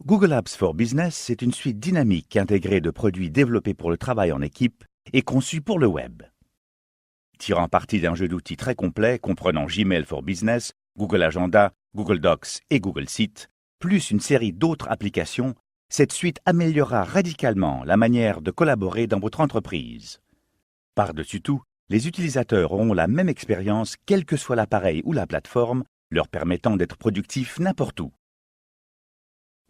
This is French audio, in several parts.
Google Apps for Business est une suite dynamique intégrée de produits développés pour le travail en équipe et conçus pour le web. Tirant parti d'un jeu d'outils très complet comprenant Gmail for Business, Google Agenda, Google Docs et Google Sheets, plus une série d'autres applications, cette suite améliorera radicalement la manière de collaborer dans votre entreprise. Par-dessus tout, les utilisateurs auront la même expérience quel que soit l'appareil ou la plateforme, leur permettant d'être productifs n'importe où.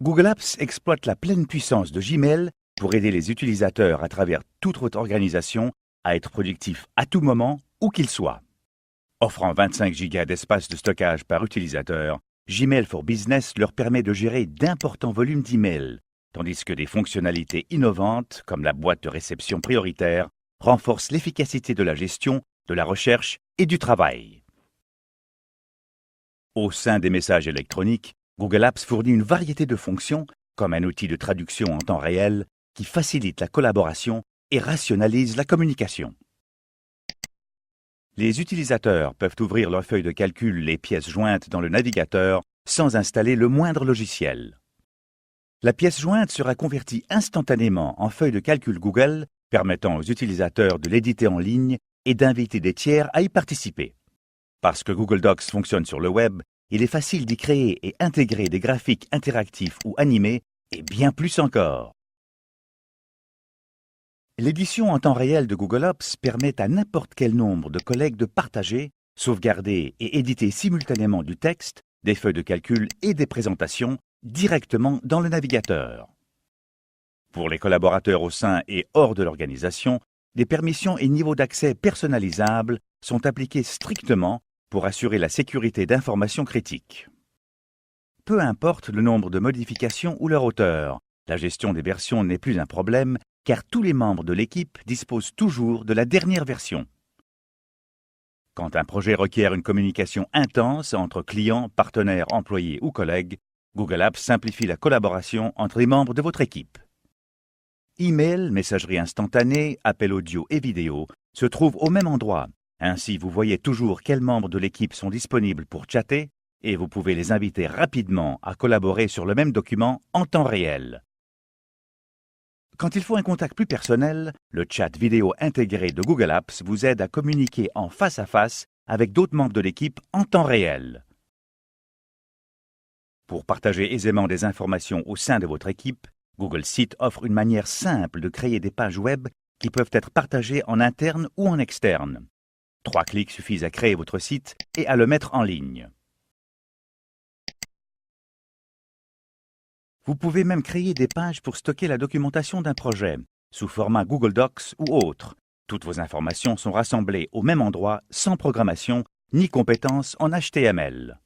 Google Apps exploite la pleine puissance de Gmail pour aider les utilisateurs à travers toute votre organisation à être productifs à tout moment, où qu'ils soient. Offrant 25 Go d'espace de stockage par utilisateur, Gmail for Business leur permet de gérer d'importants volumes d'emails, tandis que des fonctionnalités innovantes, comme la boîte de réception prioritaire, renforcent l'efficacité de la gestion, de la recherche et du travail. Au sein des messages électroniques, Google Apps fournit une variété de fonctions, comme un outil de traduction en temps réel, qui facilite la collaboration et rationalise la communication. Les utilisateurs peuvent ouvrir leur feuille de calcul les pièces jointes dans le navigateur sans installer le moindre logiciel. La pièce jointe sera convertie instantanément en feuille de calcul Google, permettant aux utilisateurs de l'éditer en ligne et d'inviter des tiers à y participer. Parce que Google Docs fonctionne sur le web, il est facile d'y créer et intégrer des graphiques interactifs ou animés, et bien plus encore. L'édition en temps réel de Google Apps permet à n'importe quel nombre de collègues de partager, sauvegarder et éditer simultanément du texte, des feuilles de calcul et des présentations directement dans le navigateur. Pour les collaborateurs au sein et hors de l'organisation, des permissions et niveaux d'accès personnalisables sont appliqués strictement pour assurer la sécurité d'informations critiques. Peu importe le nombre de modifications ou leur auteur, la gestion des versions n'est plus un problème car tous les membres de l'équipe disposent toujours de la dernière version. Quand un projet requiert une communication intense entre clients, partenaires, employés ou collègues, Google Apps simplifie la collaboration entre les membres de votre équipe. Email, messagerie instantanée, appels audio et vidéo se trouvent au même endroit. Ainsi, vous voyez toujours quels membres de l'équipe sont disponibles pour chatter et vous pouvez les inviter rapidement à collaborer sur le même document en temps réel. Quand il faut un contact plus personnel, le chat vidéo intégré de Google Apps vous aide à communiquer en face à face avec d'autres membres de l'équipe en temps réel. Pour partager aisément des informations au sein de votre équipe, Google Sheets offre une manière simple de créer des pages web qui peuvent être partagées en interne ou en externe. 3 clics suffisent à créer votre site et à le mettre en ligne. Vous pouvez même créer des pages pour stocker la documentation d'un projet, sous format Google Docs ou autre. Toutes vos informations sont rassemblées au même endroit, sans programmation ni compétences en HTML.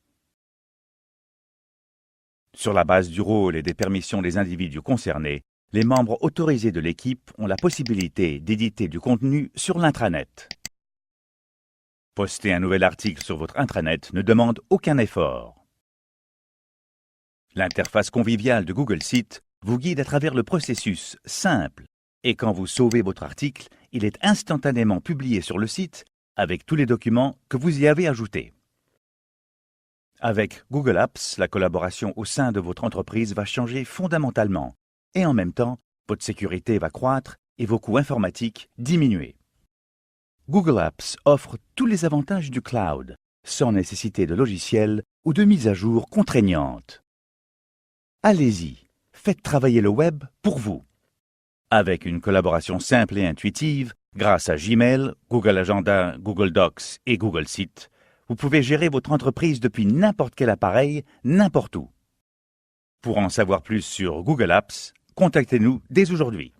Sur la base du rôle et des permissions des individus concernés, les membres autorisés de l'équipe ont la possibilité d'éditer du contenu sur l'intranet. Poster un nouvel article sur votre intranet ne demande aucun effort. L'interface conviviale de Google Sheets vous guide à travers le processus simple et quand vous sauvez votre article, il est instantanément publié sur le site avec tous les documents que vous y avez ajoutés. Avec Google Apps, la collaboration au sein de votre entreprise va changer fondamentalement et en même temps, votre sécurité va croître et vos coûts informatiques diminuer. Google Apps offre tous les avantages du cloud, sans nécessité de logiciel ou de mise à jour contraignante. Allez-y, faites travailler le web pour vous. Avec une collaboration simple et intuitive, grâce à Gmail, Google Agenda, Google Docs et Google Sheets, vous pouvez gérer votre entreprise depuis n'importe quel appareil, n'importe où. Pour en savoir plus sur Google Apps, contactez-nous dès aujourd'hui.